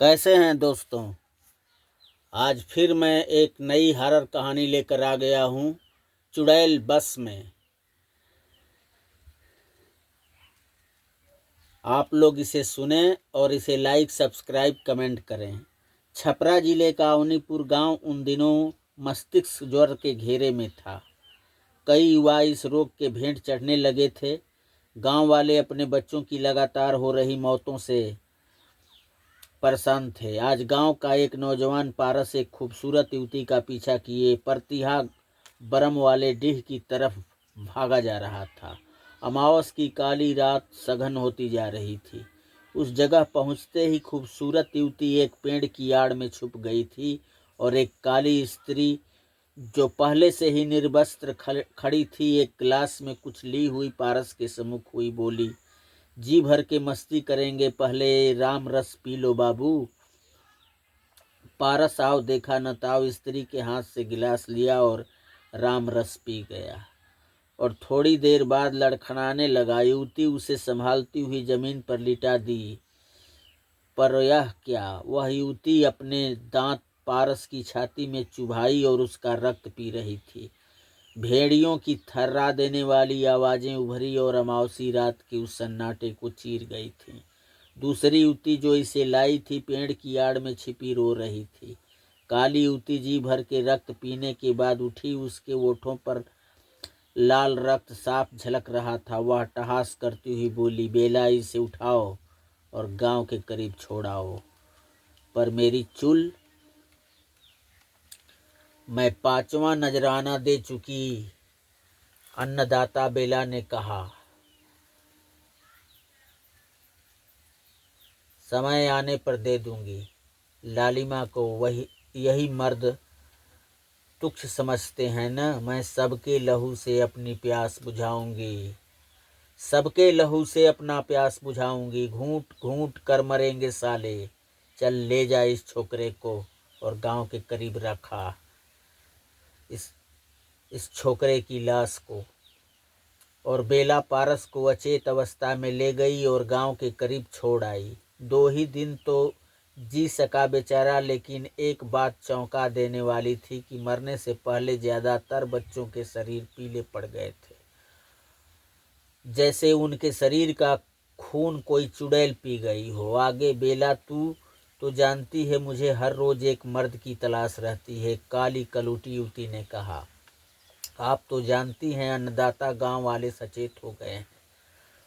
कैसे हैं दोस्तों। आज फिर मैं एक नई हॉरर कहानी लेकर आ गया हूँ चुड़ैल बस में। आप लोग इसे सुने और इसे लाइक सब्सक्राइब कमेंट करें। छपरा जिले का अवनीपुर गांव उन दिनों मस्तिष्क ज्वर के घेरे में था। कई युवा इस रोग के भेंट चढ़ने लगे थे। गांव वाले अपने बच्चों की लगातार हो रही मौतों से परेशान थे। आज गांव का एक नौजवान पारस एक खूबसूरत युवती का पीछा किए प्रतिहा बरम वाले डीह की तरफ भागा जा रहा था। अमावस की काली रात सघन होती जा रही थी। उस जगह पहुंचते ही खूबसूरत युवती एक पेड़ की आड़ में छुप गई थी और एक काली स्त्री जो पहले से ही निर्वस्त्र खड़ी थी, एक गिलास में कुछ ली हुई पारस के सम्मुख हुई बोली, जी भर के मस्ती करेंगे, पहले राम रस पी लो बाबू। पारस आओ देखा न ताओ स्त्री के हाथ से गिलास लिया और राम रस पी गया और थोड़ी देर बाद लड़खड़ाने लगा। युवती उसे संभालती हुई जमीन पर लिटा दी। पर यह क्या, वह युवती अपने दांत पारस की छाती में चुभाई और उसका रक्त पी रही थी। भेड़ियों की थर्रा देने वाली आवाजें उभरी और अमावसी रात के उस सन्नाटे को चीर गई थीं। दूसरी युवती जो इसे लाई थी पेड़ की आड़ में छिपी रो रही थी। काली युवती जी भर के रक्त पीने के बाद उठी। उसके ओठों पर लाल रक्त साफ झलक रहा था। वह टहास करती हुई बोली, बेला इसे उठाओ और गांव के करीब छोड़ाओ। पर मेरी चुल, मैं 5वां नजराना दे चुकी, अन्नदाता बेला ने कहा। समय आने पर दे दूंगी। लालिमा को यही मर्द तुच्छ समझते हैं न। मैं सबके लहू से अपनी प्यास बुझाऊंगी, सबके लहू से अपना प्यास बुझाऊंगी। घूंट घूंट कर मरेंगे साले। चल ले जा इस छोकरे को और गांव के करीब रखा इस छोकरे की लाश को। और बेला पारस को अचेत अवस्था में ले गई और गांव के करीब छोड़ आई। 2 ही दिन तो जी सका बेचारा, लेकिन एक बात चौंका देने वाली थी कि मरने से पहले ज्यादातर बच्चों के शरीर पीले पड़ गए थे, जैसे उनके शरीर का खून कोई चुड़ैल पी गई हो। आगे बेला, तू तो जानती है मुझे हर रोज एक मर्द की तलाश रहती है, काली कलूटी युवती ने कहा। आप तो जानती हैं अन्नदाता, गांव वाले सचेत हो गए हैं।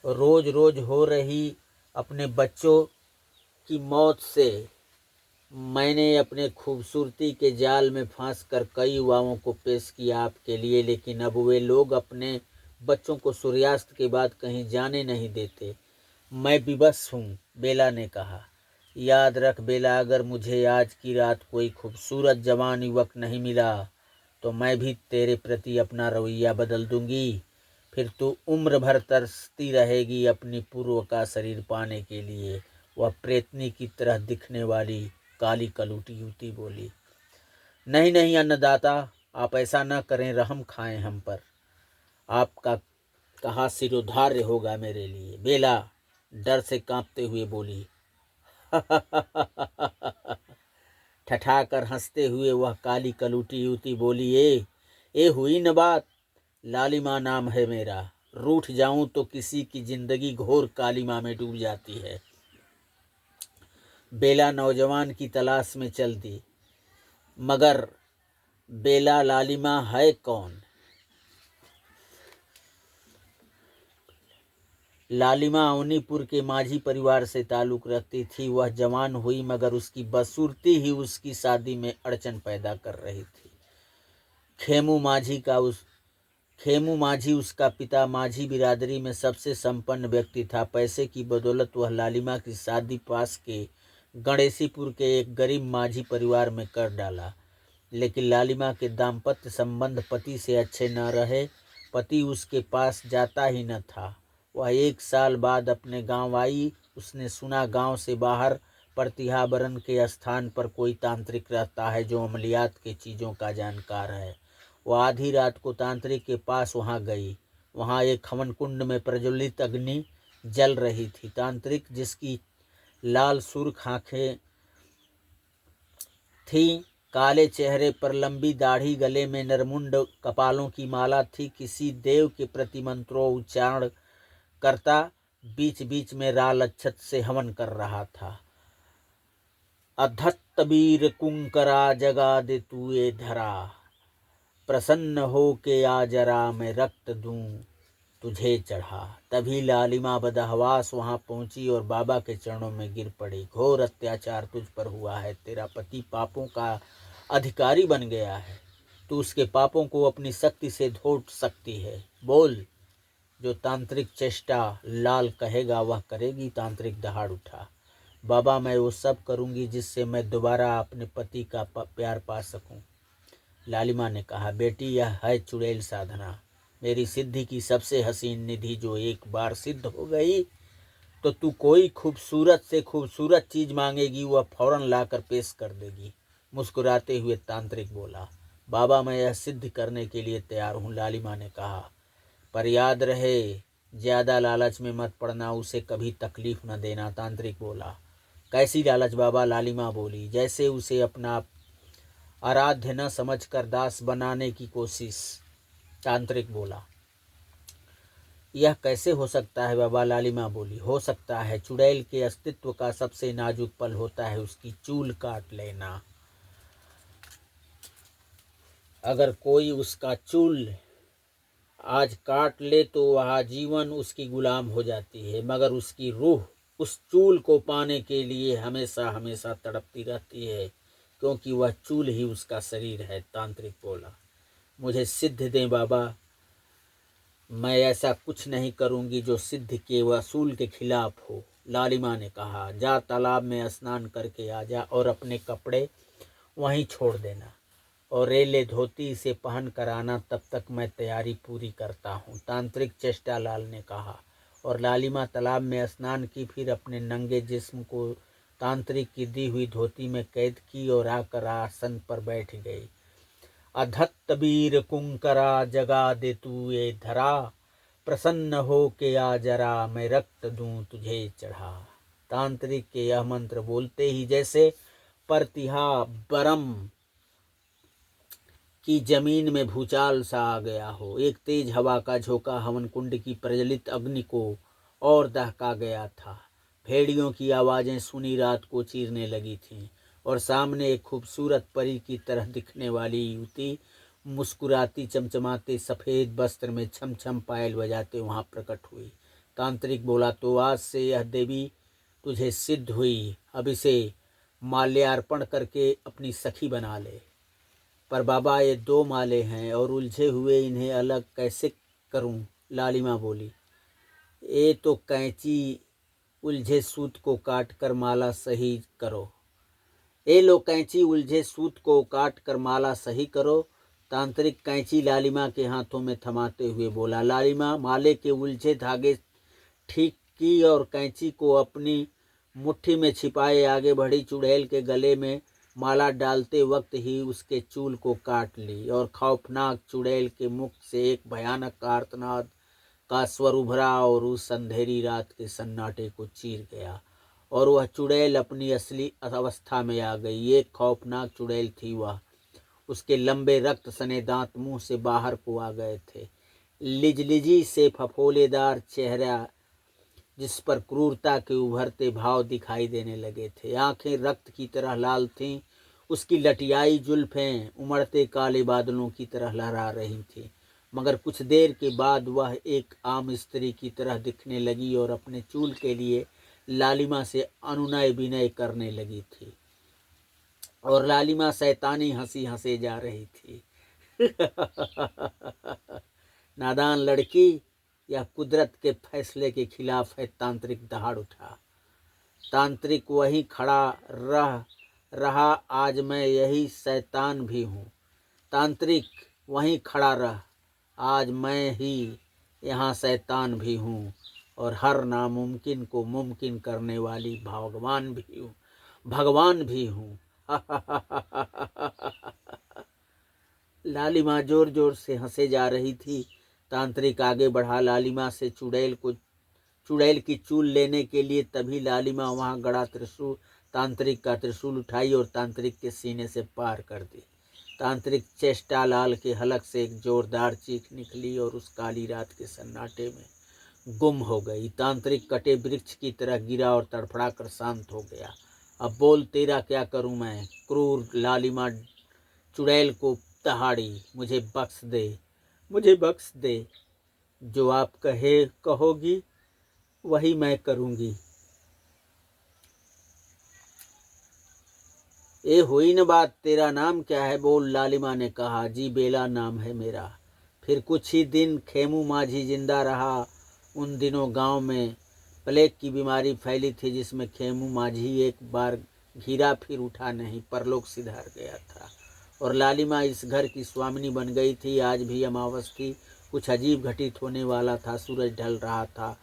रोज रोज हो रही अपने बच्चों की मौत से मैंने अपने खूबसूरती के जाल में फंस कर कई युवाओं को पेश किया आपके लिए, लेकिन अब वे लोग अपने बच्चों को सूर्यास्त के बाद कहीं जाने नहीं देते। मैं विवश हूँ, बेला ने कहा। याद रख बेला, अगर मुझे आज की रात कोई खूबसूरत जवान युवक नहीं मिला तो मैं भी तेरे प्रति अपना रवैया बदल दूंगी। फिर तू उम्र भर तरसती रहेगी अपनी पूर्व का शरीर पाने के लिए। वह प्रेतनी की तरह दिखने वाली काली कलूटी युवती बोली। नहीं नहीं अन्नदाता, आप ऐसा न करें, रहम खाएं हम पर। आपका कहा सिरोधार्य होगा मेरे लिए। बेला डर से कांपते हुए बोली। ठठाकर हंसते हुए वह काली कलूटी युवती बोली, ए हुई न बात। लालिमा नाम है मेरा। रूठ जाऊं तो किसी की जिंदगी घोर कालिमा में डूब जाती है। बेला नौजवान की तलाश में चल दी, मगर बेला लालिमा है कौन? लालिमा अवनीपुर के माझी परिवार से ताल्लुक रखती थी। वह जवान हुई मगर उसकी बदसूरती ही उसकी शादी में अड़चन पैदा कर रही थी। खेमू माझी उसका पिता माझी बिरादरी में सबसे संपन्न व्यक्ति था। पैसे की बदौलत वह लालिमा की शादी पास के गणेशीपुर के एक गरीब माझी परिवार में कर डाला। लेकिन लालिमा के दाम्पत्य संबंध पति से अच्छे न रहे। पति उसके पास जाता ही न था। वह 1 साल बाद अपने गांव आई। उसने सुना गांव से बाहर प्रतिहाबरन के स्थान पर कोई तांत्रिक रहता है जो अमलियात के चीज़ों का जानकार है। वह आधी रात को तांत्रिक के पास वहां गई। वहां एक हवन कुंड में प्रज्वलित अग्नि जल रही थी। तांत्रिक, जिसकी लाल सुर्ख आंखें थी, काले चेहरे पर लंबी दाढ़ी, गले में नरमुंड कपालों की माला थी। किसी देव के प्रति मंत्रों उच्चारण करता बीच बीच में राल अक्षत से हवन कर रहा था। अधत्तबीर कुंकरा जगा दे तू ये धरा, प्रसन्न हो के आ जरा मैं रक्त दूं तुझे चढ़ा। तभी लालिमा बदहवास वहां पहुंची और बाबा के चरणों में गिर पड़ी। घोर अत्याचार तुझ पर हुआ है, तेरा पति पापों का अधिकारी बन गया है, तू उसके पापों को अपनी शक्ति से धो सकती है। बोल, जो तांत्रिक चेष्टा लाल कहेगा वह करेगी। तांत्रिक दहाड़ उठा। बाबा, मैं वो सब करूंगी जिससे मैं दोबारा अपने पति का प्यार पा सकूं। लालिमा ने कहा, बेटी, यह है चुड़ैल साधना, मेरी सिद्धि की सबसे हसीन निधि, जो एक बार सिद्ध हो गई तो तू कोई खूबसूरत से खूबसूरत चीज मांगेगी, वह फौरन लाकर पेश कर देगी। मुस्कुराते हुए तांत्रिक बोला, बाबा, मैं यह सिद्ध करने के लिए तैयार हूँ। लालिमा ने कहा, पर याद रहे, ज्यादा लालच में मत पड़ना, उसे कभी तकलीफ न देना। तांत्रिक बोला, कैसी लालच बाबा? लालिमा बोली, जैसे उसे अपना आराध्य न समझकर दास बनाने की कोशिश। तांत्रिक बोला, यह कैसे हो सकता है बाबा? लालिमा बोली, हो सकता है। चुड़ैल के अस्तित्व का सबसे नाजुक पल होता है उसकी चूल काट लेना। अगर कोई उसका चूल आज काट ले तो वह जीवन उसकी गुलाम हो जाती है, मगर उसकी रूह उस चूल को पाने के लिए हमेशा हमेशा तड़पती रहती है, क्योंकि वह चूल ही उसका शरीर है। तांत्रिक बोला, मुझे सिद्ध दें बाबा, मैं ऐसा कुछ नहीं करूंगी जो सिद्ध के वसूल के खिलाफ हो। लालिमा ने कहा, जा तालाब में स्नान करके आ जा और अपने कपड़े वहीं छोड़ देना और रेले धोती से पहन कर आना, तब तक मैं तैयारी पूरी करता हूँ। तांत्रिक चेष्टा लाल ने कहा और लालिमा तालाब में स्नान की, फिर अपने नंगे जिस्म को तांत्रिक की दी हुई धोती में कैद की और आकर आसन पर बैठ गई। अधत्तबीर कुंकरा जगा दे तू ये धरा, प्रसन्न हो के आ जरा मैं रक्त दूं तुझे चढ़ा। तांत्रिक के यह मंत्र बोलते ही जैसे परतिहा बरम की जमीन में भूचाल सा आ गया हो। एक तेज हवा का झोंका हवन कुंड की प्रज्वलित अग्नि को और दहका गया था। भेड़ियों की आवाजें सुनी रात को चीरने लगी थीं और सामने एक खूबसूरत परी की तरह दिखने वाली युवती मुस्कुराती चमचमाते सफ़ेद वस्त्र में छम छम पायल बजाते वहां प्रकट हुई। तांत्रिक बोला, तो आज से यह देवी तुझे सिद्ध हुई, अब इसे माल्यार्पण करके अपनी सखी बना ले। पर बाबा, ये दो माले हैं और उलझे हुए, इन्हें अलग कैसे करूं? लालिमा बोली, ये तो कैंची उलझे सूत को काट कर माला सही करो। ए लो कैंची, उलझे सूत को काट कर माला सही करो। तांत्रिक कैंची लालिमा के हाथों में थमाते हुए बोला। लालिमा माले के उलझे धागे ठीक की और कैंची को अपनी मुट्ठी में छिपाए आगे बढ़ी। चुड़ैल के गले में माला डालते वक्त ही उसके चूल को काट ली और खौफनाक चुड़ैल के मुख से एक भयानक आर्तनाद का स्वर उभरा और उस अंधेरी रात के सन्नाटे को चीर गया और वह चुड़ैल अपनी असली अवस्था में आ गई। एक खौफनाक चुड़ैल थी वह। उसके लंबे रक्त सने दांत मुंह से बाहर को आ गए थे। लिजलिजी से फफोलेदार चेहरा जिस पर क्रूरता के उभरते भाव दिखाई देने लगे थे। आंखें रक्त की तरह लाल थीं। उसकी लटियाई जुल्फें उमड़ते काले बादलों की तरह लहरा रही थीं। मगर कुछ देर के बाद वह एक आम स्त्री की तरह दिखने लगी और अपने चूल के लिए लालिमा से अनुनय विनय करने लगी थी और लालिमा शैतानी हंसी हंसे जा रही थी। नादान लड़की, यह कुदरत के फैसले के खिलाफ है। तांत्रिक दहाड़ उठा। तांत्रिक वहीं खड़ा रहा, आज मैं यही शैतान भी हूँ। तांत्रिक वहीं खड़ा रह, आज मैं ही यहाँ शैतान भी हूँ और हर नामुमकिन को मुमकिन करने वाली भगवान भी हूँ। लालिमा जोर जोर से हंसे जा रही थी। तांत्रिक आगे बढ़ा लालिमा से चुड़ैल की चूल लेने के लिए। तभी लालिमा वहां गड़ा तांत्रिक का त्रिशूल उठाई और तांत्रिक के सीने से पार कर दी। तांत्रिक चेष्टा लाल के हलक से एक जोरदार चीख निकली और उस काली रात के सन्नाटे में गुम हो गई। तांत्रिक कटे वृक्ष की तरह गिरा और तड़फड़ा कर शांत हो गया। अब बोल, तेरा क्या करूं मैं? क्रूर लालिमा चुड़ैल को दहाड़ी, मुझे बख्श दे, मुझे बख्श दे। जो आप कहोगी वही मैं करूंगी। ए हुई न बात, तेरा नाम क्या है? बोल, लालिमा ने कहा। जी, बेला नाम है मेरा। फिर कुछ ही दिन खेमू माझी जिंदा रहा। उन दिनों गांव में प्लेग की बीमारी फैली थी, जिसमें खेमू माझी एक बार घिरा फिर उठा नहीं, परलोक सिधार गया था। और लालिमा इस घर की स्वामिनी बन गई थी। आज भी अमावस थी, कुछ अजीब घटित होने वाला था। सूरज ढल रहा था।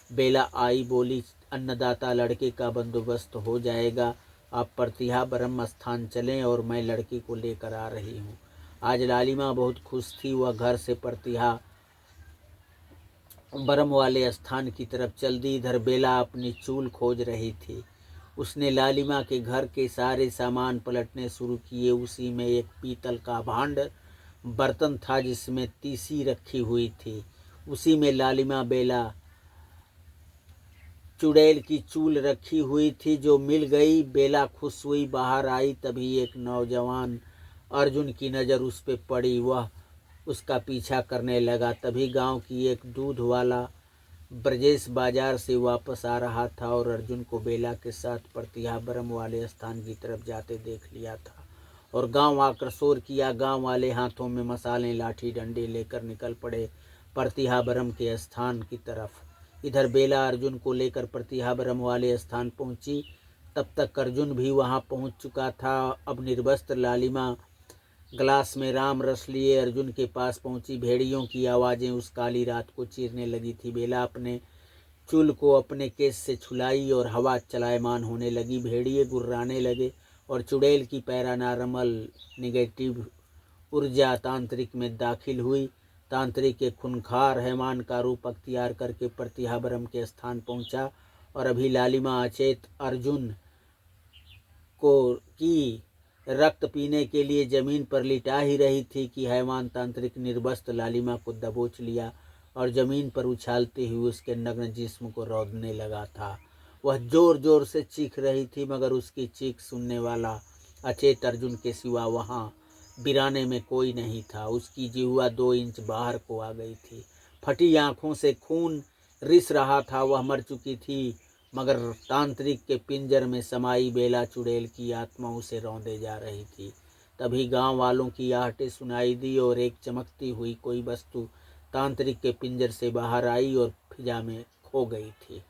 बेला आई, बोली, अन्नदाता लड़के का बंदोबस्त हो जाएगा। आप प्रतिहा ब्रह्म स्थान चलें और मैं लड़की को लेकर आ रही हूँ। आज लालिमा बहुत खुश थी। वह घर से प्रतिहा ब्रह्म वाले स्थान की तरफ चल दी। इधर बेला अपनी चूल खोज रही थी। उसने लालिमा के घर के सारे सामान पलटने शुरू किए। उसी में एक पीतल का भांड बर्तन था जिसमें तीसी रखी हुई थी। उसी में लालिमा बेला चुड़ैल की चूल रखी हुई थी, जो मिल गई। बेला खुश हुई, बाहर आई। तभी एक नौजवान अर्जुन की नज़र उस पर पड़ी। वह उसका पीछा करने लगा। तभी गांव की एक दूध वाला ब्रजेश बाजार से वापस आ रहा था और अर्जुन को बेला के साथ प्रतिहा ब्रह्म वाले स्थान की तरफ जाते देख लिया था और गांव आकर शोर किया। गांव वाले हाथों में मसाले लाठी डंडे लेकर निकल पड़े प्रतिहा ब्रह्म के स्थान की तरफ। इधर बेला अर्जुन को लेकर प्रतिहा ब्रह्म वाले स्थान पहुंची। तब तक अर्जुन भी वहां पहुंच चुका था। अब निर्वस्त्र लालिमा गिलास में राम रस लिए अर्जुन के पास पहुंची। भेड़ियों की आवाज़ें उस काली रात को चीरने लगी थी। बेला अपने चूल को अपने केस से छुलाई और हवा चलायमान होने लगी। भेड़िए गुर्राने लगे और चुड़ैल की पैरानॉर्मल निगेटिव ऊर्जा तांत्रिक में दाखिल हुई। तांत्रिक के खूंखार हैवान का रूप अख्तियार करके प्रतिहा ब्रह्म के स्थान पहुंचा और अभी लालिमा अचेत अर्जुन की रक्त पीने के लिए जमीन पर लिटा ही रही थी कि हैवान तांत्रिक निर्वस्त्र लालिमा को दबोच लिया और जमीन पर उछालते हुए उसके नग्न जिस्म को रौंदने लगा था। वह जोर जोर से चीख रही थी, मगर उसकी चीख सुनने वाला अचेत अर्जुन के सिवा वहाँ बिराने में कोई नहीं था। उसकी जिह्वा 2 इंच बाहर को आ गई थी। फटी आंखों से खून रिस रहा था। वह मर चुकी थी, मगर तांत्रिक के पिंजर में समाई बेला चुड़ैल की आत्मा उसे रौंदे जा रही थी। तभी गांव वालों की आहटें सुनाई दी और एक चमकती हुई कोई वस्तु तांत्रिक के पिंजर से बाहर आई और फिजा में खो गई थी।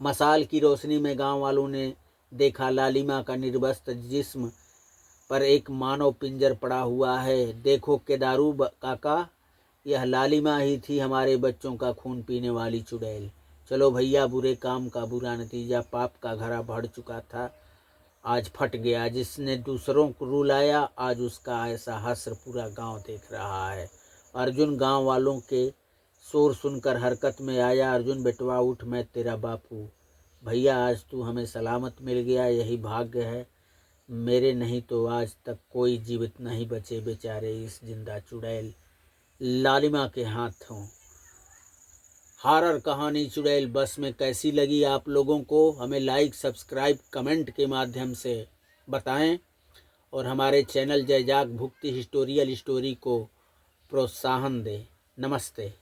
मशाल की रोशनी में गांव वालों ने देखा लालिमा का निर्वस्त्र जिस्म पर एक मानव पिंजर पड़ा हुआ है। देखो केदारू काका, यह लालिमा ही थी, हमारे बच्चों का खून पीने वाली चुड़ैल। चलो भैया, बुरे काम का बुरा नतीजा, पाप का घड़ा भर चुका था, आज फट गया। जिसने दूसरों को रुलाया, आज उसका ऐसा हश्र पूरा गांव देख रहा है। अर्जुन गांव वालों के शोर सुनकर हरकत में आया। अर्जुन बेटवा उठ, मैं तेरा बापू। भैया, आज तू हमें सलामत मिल गया, यही भाग्य है मेरे, नहीं तो आज तक कोई जीवित नहीं बचे बेचारे इस जिंदा चुड़ैल लालिमा के हाथों। हॉरर कहानी चुड़ैल बस में कैसी लगी आप लोगों को? हमें लाइक, सब्सक्राइब, कमेंट के माध्यम से बताएं और हमारे चैनल जय जाग भुक्ति हिस्टोरियल स्टोरी को प्रोत्साहन दें। नमस्ते।